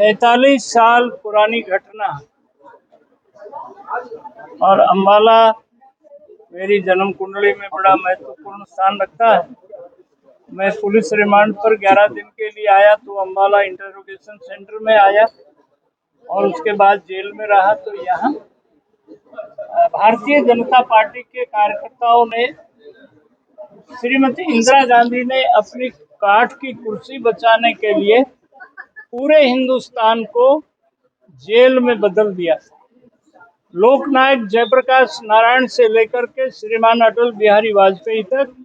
46 साल पुरानी घटना और अम्बाला मेरी जन्म कुंडली में बड़ा महत्वपूर्ण स्थान रखता है। मैं पुलिस रिमांड पर 11 दिन के लिए आया तो अम्बाला इंटरोगेशन सेंटर में आया और उसके बाद जेल में रहा। तो यहाँ भारतीय जनता पार्टी के कार्यकर्ताओं ने श्रीमती इंदिरा गांधी ने अपनी काठ की कुर्सी बचाने के लिए पूरे हिंदुस्तान को जेल में बदल दिया। लोकनायक जयप्रकाश नारायण से लेकर के श्रीमान अटल बिहारी वाजपेयी तक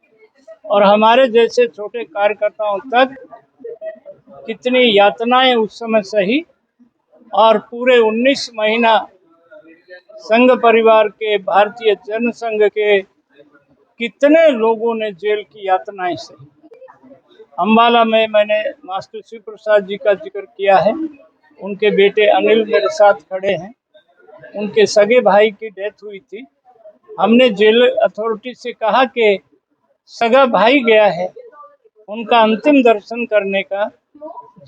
और हमारे जैसे छोटे कार्यकर्ताओं तक कितनी यातनाएं उस समय सही और पूरे 19 महीना संघ परिवार के भारतीय जनसंघ के कितने लोगों ने जेल की यातनाएं सही। अम्बाला में मैंने मास्टर शिव प्रसाद जी का जिक्र किया है। उनके बेटे अनिल मेरे साथ खड़े हैं। उनके सगे भाई की डेथ हुई थी। हमने जेल अथॉरिटी से कहा कि सगा भाई गया है, उनका अंतिम दर्शन करने का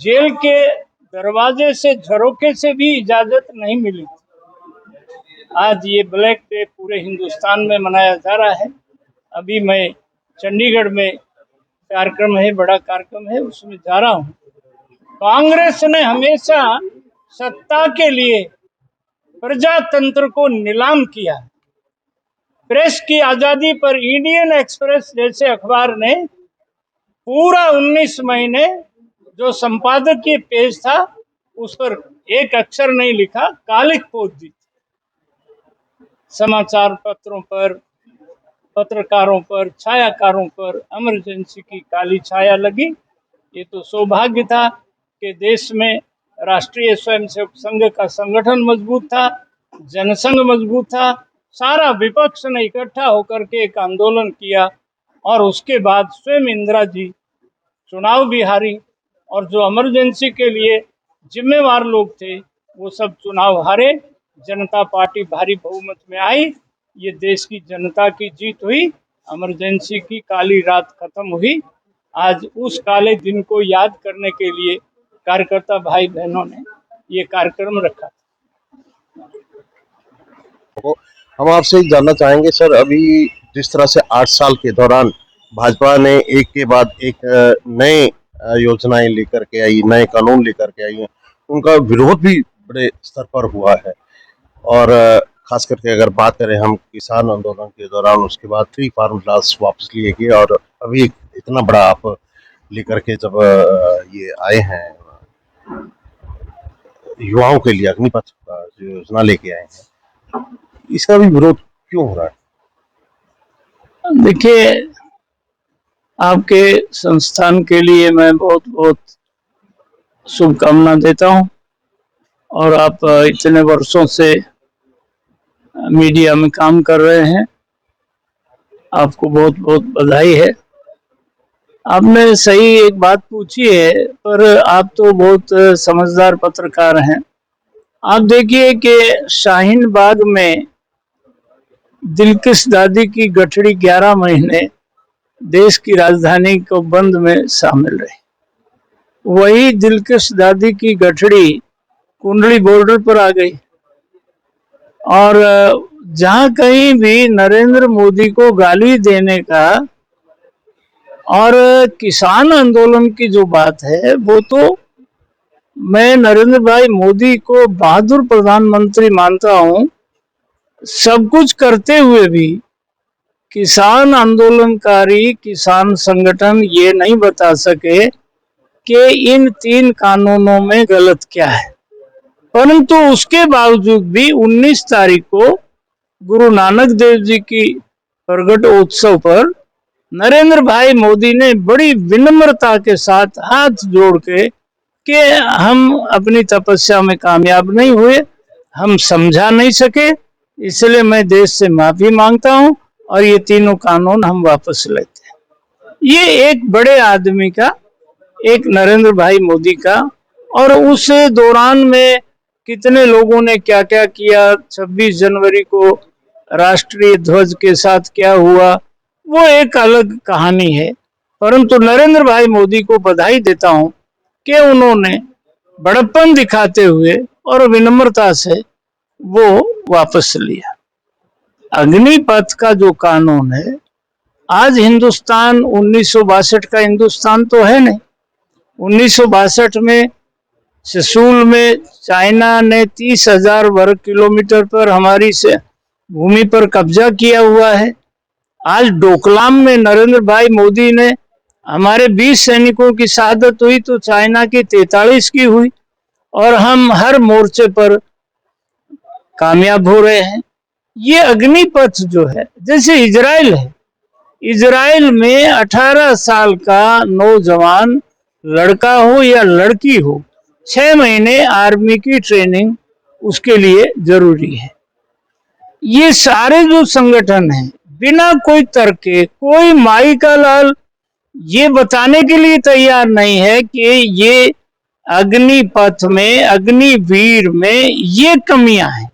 जेल के दरवाजे से झरोखे से भी इजाजत नहीं मिली। आज ये ब्लैक डे पूरे हिंदुस्तान में मनाया जा रहा है। अभी मैं चंडीगढ़ में कार्यक्रम है, बड़ा कार्यक्रम है, उसमें जा रहा हूँ। कांग्रेस ने हमेशा सत्ता के लिए प्रजातंत्र को नीलाम किया। प्रेस की आजादी पर इंडियन एक्सप्रेस जैसे अखबार ने पूरा 19 महीने जो संपादकीय पेज था उस पर एक अक्षर नहीं लिखा, कालिक पोत दी। समाचार पत्रों पर, पत्रकारों पर, छायाकारों पर इमरजेंसी की काली छाया लगी। ये तो सौभाग्य था कि देश में राष्ट्रीय स्वयंसेवक संघ का संगठन मजबूत था, जनसंघ मजबूत था। सारा विपक्ष ने इकट्ठा होकर के एक आंदोलन किया और उसके बाद स्वयं इंदिरा जी चुनाव भी हारी और जो इमरजेंसी के लिए जिम्मेवार लोग थे वो सब चुनाव हारे। जनता पार्टी भारी बहुमत में आई। ये देश की जनता की जीत हुई। इमरजेंसी की काली रात खत्म हुई। आज उस काले दिन को याद करने के लिए कार्यकर्ता भाई बहनों ने ये कार्यक्रम रखा। हम आपसे जानना चाहेंगे सर, अभी जिस तरह से 8 साल के दौरान भाजपा ने एक के बाद एक नए योजनाएं लेकर के आई, नए कानून लेकर के आई हैं, उनका विरोध भी बड़े स्तर पर हुआ है। और खास करके अगर बात करें हम किसान आंदोलन के दौरान, उसके बाद 3 फार्म लॉस वापस लिए गए और अभी इतना बड़ा आप लेकर के जब ये आए हैं युवाओं के लिए अग्निपथ योजना लेके आए हैं, इसका भी विरोध क्यों हो रहा है? देखिए, आपके संस्थान के लिए मैं बहुत बहुत शुभकामना देता हूं और आप इतने वर्षों से मीडिया में काम कर रहे हैं, आपको बहुत बहुत बधाई है। आपने सही एक बात पूछी है, पर आप तो बहुत समझदार पत्रकार हैं। आप देखिए कि शाहीन बाग में दिलकिश दादी की गठड़ी 11 महीने देश की राजधानी को बंद में शामिल रही। वही दिलकिश दादी की गठड़ी कुंडली बॉर्डर पर आ गई और जहां कहीं भी नरेंद्र मोदी को गाली देने का और किसान आंदोलन की जो बात है, वो तो मैं नरेंद्र भाई मोदी को बहादुर प्रधानमंत्री मानता हूं। सब कुछ करते हुए भी किसान आंदोलनकारी, किसान संगठन ये नहीं बता सके कि इन 3 कानूनों में गलत क्या है। परंतु उसके बावजूद भी 19 तारीख को गुरु नानक देव जी की प्रगटोत्सव पर नरेंद्र भाई मोदी ने बड़ी विनम्रता के साथ हाथ जोड़ के कि हम अपनी तपस्या में कामयाब नहीं हुए, हम समझा नहीं सके, इसलिए मैं देश से माफी मांगता हूं और ये 3 कानून हम वापस लेते हैं। ये एक बड़े आदमी का, एक नरेंद्र भाई मोदी का, और उस दौरान में कितने लोगों ने क्या क्या किया, 26 जनवरी को राष्ट्रीय ध्वज के साथ क्या हुआ, वो एक अलग कहानी है। परंतु नरेंद्र भाई मोदी को बधाई देता हूं कि उन्होंने बड़प्पन दिखाते हुए और विनम्रता से वो वापस लिया। अग्निपथ का जो कानून है, आज हिंदुस्तान 1962 का हिंदुस्तान तो है नहीं। 1962 में सिसूल में चाइना ने 30,000 वर्ग किलोमीटर पर हमारी से भूमि पर कब्जा किया हुआ है। आज डोकलाम में नरेंद्र भाई मोदी ने हमारे 20 सैनिकों की शहादत हुई तो चाइना की 43 की हुई, और हम हर मोर्चे पर कामयाब हो रहे हैं। ये अग्निपथ जो है, जैसे इजराइल है, इजराइल में 18 साल का नौजवान लड़का हो या लड़की हो, 6 महीने आर्मी की ट्रेनिंग उसके लिए जरूरी है। ये सारे जो संगठन हैं, बिना कोई तर्क के, कोई माई का लाल ये बताने के लिए तैयार नहीं है कि ये अग्निपथ में, अग्निवीर में ये कमियां हैं।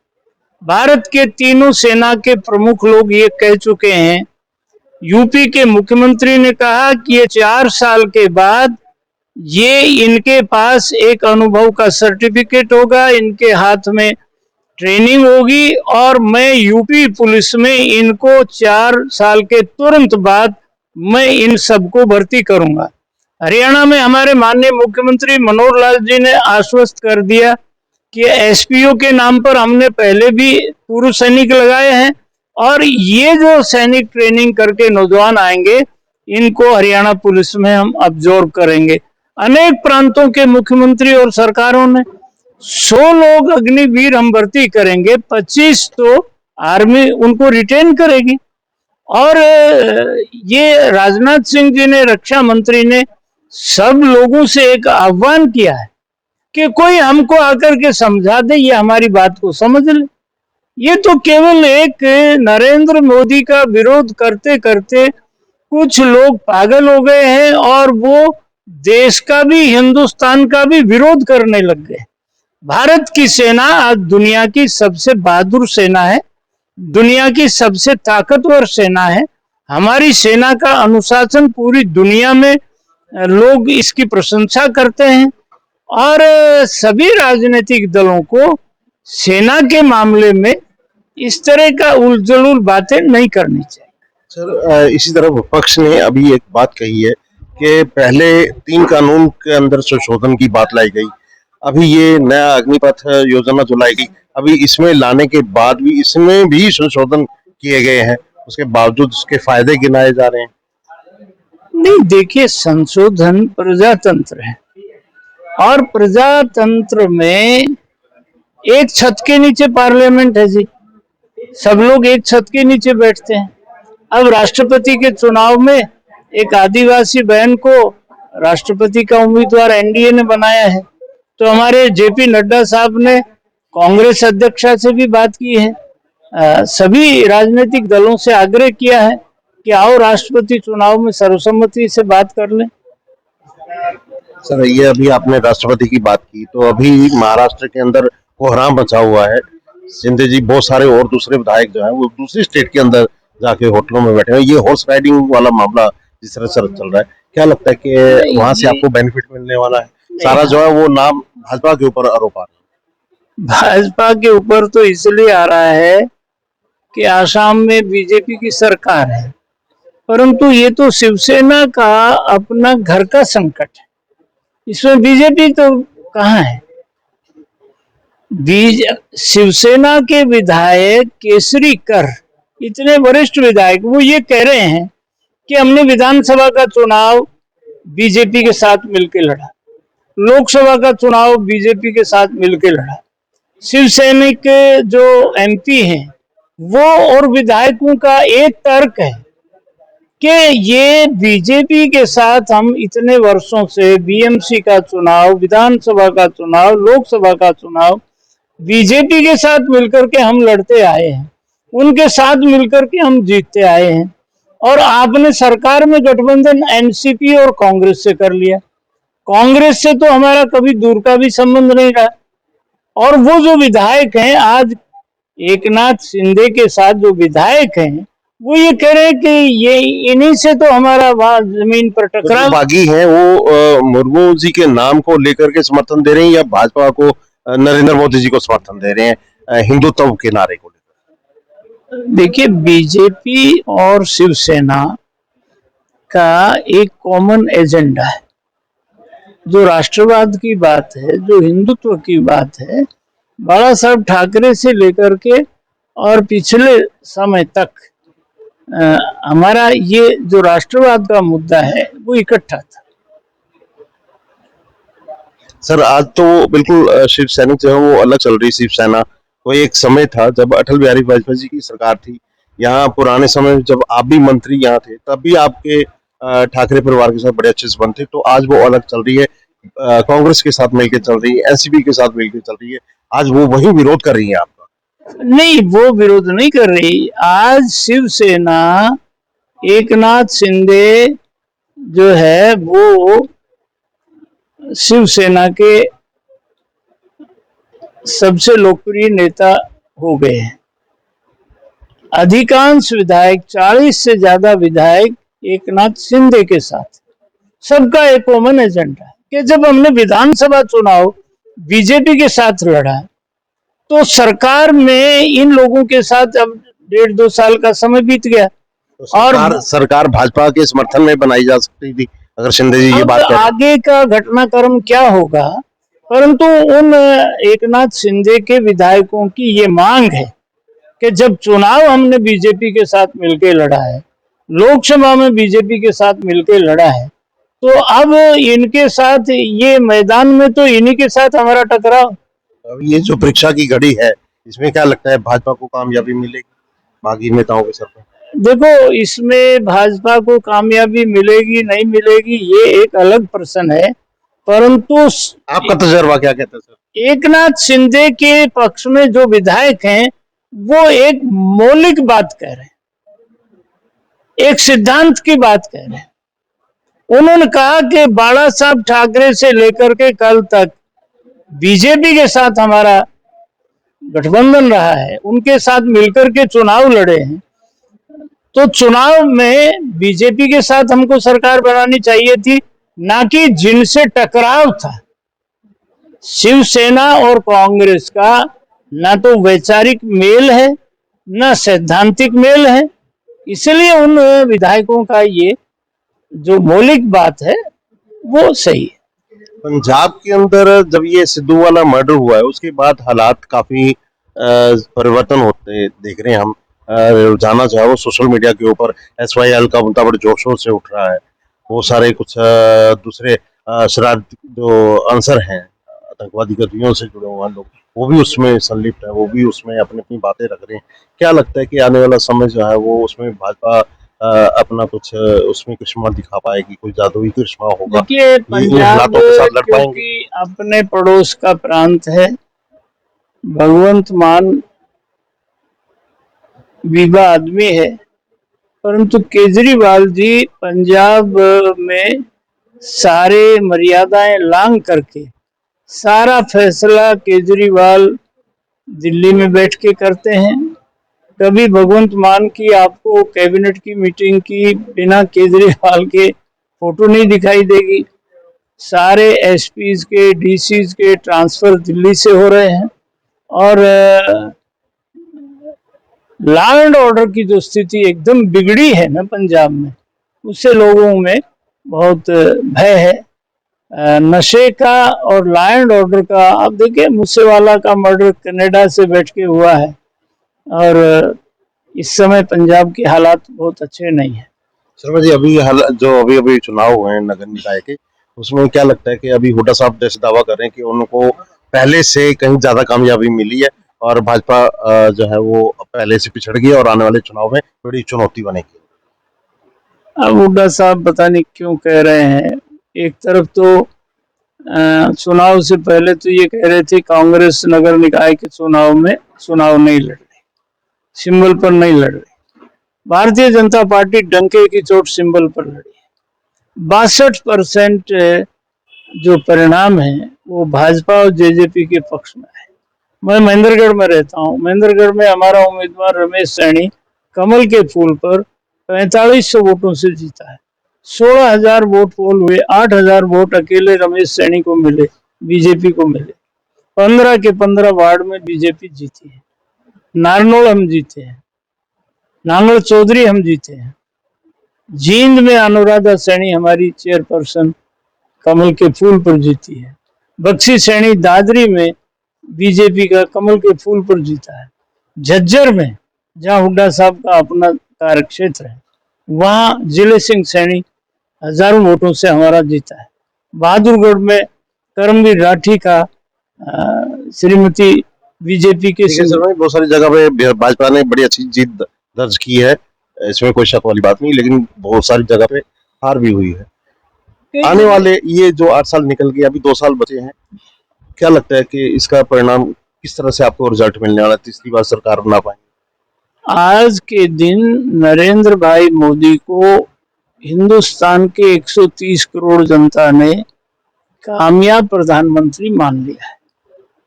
भारत के तीनों सेना के प्रमुख लोग ये कह चुके हैं। यूपी के मुख्यमंत्री ने कहा कि ये 4 साल के बाद ये इनके पास एक अनुभव का सर्टिफिकेट होगा, इनके हाथ में ट्रेनिंग होगी, और मैं यूपी पुलिस में इनको 4 साल के तुरंत बाद मैं इन सबको भर्ती करूंगा। हरियाणा में हमारे माननीय मुख्यमंत्री मनोहर लाल जी ने आश्वस्त कर दिया कि एसपीओ के नाम पर हमने पहले भी पूर्व सैनिक लगाए हैं, और ये जो सैनिक ट्रेनिंग करके नौजवान आएंगे इनको हरियाणा पुलिस में हम अब्जॉर्ब करेंगे। अनेक प्रांतों के मुख्यमंत्री और सरकारों ने 100 लोग अग्निवीर हम भर्ती करेंगे, 25 तो आर्मी उनको रिटेन करेगी। और ये राजनाथ सिंह जी ने, रक्षा मंत्री ने सब लोगों से एक आह्वान किया है कि कोई हमको आकर के समझा दे, ये हमारी बात को समझ ले। ये तो केवल एक नरेंद्र मोदी का विरोध करते करते कुछ लोग पागल हो गए हैं और वो देश का भी, हिंदुस्तान का भी विरोध करने लग गए। भारत की सेना आज दुनिया की सबसे बहादुर सेना है, दुनिया की सबसे ताकतवर सेना है। हमारी सेना का अनुशासन पूरी दुनिया में लोग इसकी प्रशंसा करते हैं, और सभी राजनीतिक दलों को सेना के मामले में इस तरह का उलझुल बातें नहीं करनी चाहिए। सर, इसी तरह विपक्ष ने अभी एक बात कही है कि पहले 3 कानून के अंदर संशोधन की बात लाई गई, अभी ये नया अग्निपथ योजना जो लाई गई, अभी इसमें लाने के बाद भी इसमें भी संशोधन किए गए हैं, उसके बावजूद उसके फायदे गिनाए जा रहे हैं। नहीं, देखिए, संशोधन प्रजातंत्र है, और प्रजातंत्र में एक छत के नीचे पार्लियामेंट है जी, सब लोग एक छत के नीचे बैठते हैं। अब राष्ट्रपति के चुनाव में एक आदिवासी बहन को राष्ट्रपति का उम्मीदवार एनडीए ने बनाया है, तो हमारे जेपी नड्डा साहब ने कांग्रेस अध्यक्षा से भी बात की है, सभी राजनीतिक दलों से आग्रह किया है कि आओ राष्ट्रपति चुनाव में सर्वसम्मति से बात कर लें। सर, ये अभी आपने राष्ट्रपति की बात की, तो अभी महाराष्ट्र के अंदर कोहराम मचा हुआ है। शिंदे जी, बहुत सारे और दूसरे विधायक जो हैं वो दूसरी स्टेट के अंदर जाके होटलों में बैठे हैं। ये हॉर्स राइडिंग वाला मामला जिस तरह से चल रहा है, क्या लगता है कि वहां से आपको बेनिफिट मिलने वाला है? सारा जो है वो नाम भाजपा के ऊपर आरोप आ रहा है। भाजपा के ऊपर तो इसलिए आ रहा है कि आसाम में बीजेपी की सरकार है, परंतु ये तो शिवसेना का अपना घर का संकट है, इसमें बीजेपी तो कहाँ है। शिवसेना के विधायक केसरी कर, इतने वरिष्ठ विधायक, वो ये कह रहे हैं कि हमने विधानसभा का चुनाव बीजेपी के साथ मिलकर लड़ा, लोकसभा का चुनाव बीजेपी के साथ मिलकर लड़ा। शिवसेना के जो एमपी हैं वो और विधायकों का एक तर्क है कि ये बीजेपी के साथ हम इतने वर्षों से बीएमसी का चुनाव, विधानसभा का चुनाव, लोकसभा का चुनाव बीजेपी के साथ मिलकर के हम लड़ते आए हैं, उनके साथ मिलकर के हम जीतते आए हैं, और आपने सरकार में गठबंधन एनसीपी और कांग्रेस से कर लिया। कांग्रेस से तो हमारा कभी दूर का भी संबंध नहीं रहा, और वो जो विधायक हैं आज एकनाथ शिंदे के साथ जो विधायक हैं वो ये कह रहे हैं कि ये इन्हीं से तो हमारा वहां जमीन पर तो जो टकराव। बागी हैं वो मुर्मू जी के नाम को लेकर के समर्थन दे रहे हैं या भाजपा को नरेंद्र मोदी जी को समर्थन दे रहे हैं हिंदुत्व के नारे को लेकर? देखिए, बीजेपी और शिवसेना का एक कॉमन एजेंडा है। जो राष्ट्रवाद की बात है, जो हिंदुत्व की बात है, बाला साहब ठाकरे से लेकर के और पिछले समय तक हमारा ये जो राष्ट्रवाद का मुद्दा है वो इकट्ठा था। सर आज तो बिल्कुल शिवसेना जो है वो अलग चल रही शिवसेना। वो एक समय था जब अटल बिहारी वाजपेयी जी की सरकार थी, यहाँ पुराने समय में जब आप भी मंत्री यहाँ थे तब भी आपके ठाकरे परिवार के साथ बड़े अच्छे संबंध थे। तो आज वो अलग चल रही है, कांग्रेस के साथ मिलकर चल रही है, एनसीपी के साथ मिलकर चल रही है। आज वो वही विरोध कर रही है आपका? नहीं, वो विरोध नहीं कर रही। आज शिवसेना एकनाथ शिंदे जो है वो शिवसेना के सबसे लोकप्रिय नेता हो गए हैं। अधिकांश विधायक, 40 से ज्यादा विधायक एकनाथ शिंदे के साथ। सबका एक कॉमन एजेंडा है कि जब हमने विधानसभा चुनाव बीजेपी के साथ लड़ा तो सरकार में इन लोगों के साथ अब 1.5-2 साल का समय बीत गया। तो सरकार भाजपा के समर्थन में बनाई जा सकती थी अगर शिंदे जी ये बात करें। आगे का घटनाक्रम क्या होगा, परंतु उन एकनाथ शिंदे के विधायकों की ये मांग है कि जब चुनाव हमने बीजेपी के साथ मिलकर लड़ा है, लोकसभा में बीजेपी के साथ मिलकर लड़ा है, तो अब इनके साथ ये मैदान में तो इन्हीं के साथ हमारा टकराव। अब ये जो परीक्षा की घड़ी है इसमें क्या लगता है भाजपा को कामयाबी मिलेगी बागी नेताओं के सर पर? देखो, इसमें भाजपा को कामयाबी मिलेगी नहीं मिलेगी ये एक अलग प्रश्न है, परंतु आपका तजर्बा क्या कहता है सर? एकनाथ शिंदे के पक्ष में जो विधायक हैं वो एक मौलिक बात कह रहे हैं, एक सिद्धांत की बात कह रहे हैं। उन्होंने कहा कि बाला साहब ठाकरे से लेकर के कल तक बीजेपी के साथ हमारा गठबंधन रहा है, उनके साथ मिलकर के चुनाव लड़े हैं, तो चुनाव में बीजेपी के साथ हमको सरकार बनानी चाहिए थी, ना कि जिनसे टकराव था। शिवसेना और कांग्रेस का ना तो वैचारिक मेल है ना सैद्धांतिक मेल है, इसलिए उन विधायकों का ये जो मौलिक बात है वो सही है। पंजाब के अंदर जब ये सिद्धू वाला मर्डर हुआ है उसके बाद हालात काफी परिवर्तन होते देख रहे हैं हम। रुझाना जो है वो सोशल मीडिया के ऊपर SYL का मुद्दा बड़े जोर शोर से उठ रहा है। वो सारे कुछ दूसरे शरारती जो आंसर हैं आतंकवादी गतिविधियों से जुड़े हुए लोग वो भी उसमें संलिप्त है, वो भी उसमें अपनी अपनी बातें रख रहे हैं। क्या लगता है कि आने वाला समय जो है वो उसमें भाजपा अपना कुछ उसमें करिश्मा दिखा पाएगी, कोई जादुई करिश्मा होगा? देखिए, पंजाब क्योंकि अपने पड़ोस का प्रांत है, भगवंत मान विवा आदमी है, परंतु केजरीवाल जी पंजाब में सारे मर्यादाएं लांग करके सारा फैसला केजरीवाल दिल्ली में बैठ के करते हैं। कभी भगवंत मान की आपको कैबिनेट की मीटिंग की बिना केजरीवाल के फोटो नहीं दिखाई देगी। सारे एसपीज के, डीसीज के ट्रांसफर दिल्ली से हो रहे हैं और लॉ एंड ऑर्डर की जो स्थिति एकदम बिगड़ी है ना पंजाब में, उससे लोगों में बहुत भय है। नशे का और लॉ एंड ऑर्डर का, आप देखिए मूसेवाला का मर्डर कनाडा से बैठ के हुआ है और इस समय पंजाब के हालात बहुत अच्छे नहीं है। शर्मा जी, अभी जो अभी चुनाव हुए हैं नगर निकाय के, उसमें क्या लगता है कि अभी हुड्डा साहब जैसे दावा कर रहे हैं कि उनको पहले से कहीं ज्यादा कामयाबी मिली है और भाजपा जो है वो पहले से पिछड़ गई और आने वाले चुनाव में बड़ी चुनौती बनेगी? अब हुड्डा साहब पता नहीं क्यों कह रहे हैं। एक तरफ तो चुनाव से पहले तो ये कह रहे थे कांग्रेस नगर निकाय के चुनाव में चुनाव नहीं लड़ रही, सिंबल पर नहीं लड़ रही। भारतीय जनता पार्टी डंके की चोट सिंबल पर लड़ी है। 62% जो परिणाम है वो भाजपा और जेजेपी के पक्ष में है। मैं महेंद्रगढ़ में रहता हूँ। महेंद्रगढ़ में हमारा उम्मीदवार रमेश सैनी कमल के फूल पर 4500 वोटों से जीता है। 16,000 वोट पोल हुए, 8,000 वोट अकेले रमेश सैनी को मिले, बीजेपी को मिले। 15 के 15 वार्ड में बीजेपी जीती है। नारनौल हम जीते हैं, नांगल चौधरी हम जीते हैं। जींद में अनुराधा सैनी हमारी चेयरपर्सन कमल के फूल पर जीती है। बक्सी सैनी दादरी में बीजेपी का कमल के फूल पर जीता है। झज्जर में जहां हुड्डा साहब का अपना कार्यक्षेत्र है, वहां जिले सिंह सैनी हजारों वोटों से हमारा जीता है। बहादुरगढ़ में करमवीर राठी का श्रीमती बीजेपी के सर भाई, बहुत सारी जगह पे भाजपा ने बड़ी अच्छी जीत दर्ज की है, इसमें कोई शक वाली बात नहीं, लेकिन बहुत सारी जगह पे हार भी हुई है। आने वाले ये जो 8 साल निकल गए, अभी 2 साल बचे हैं, क्या लगता है कि इसका परिणाम किस तरह से आपको रिजल्ट मिलने वाला है? तीसरी बार सरकार बना पाएंगे? आज के दिन नरेंद्र भाई मोदी को हिंदुस्तान के 130 करोड़ जनता ने कामयाब प्रधानमंत्री मान लिया है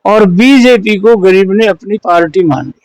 और बीजेपी को गरीब ने अपनी पार्टी मान लिया।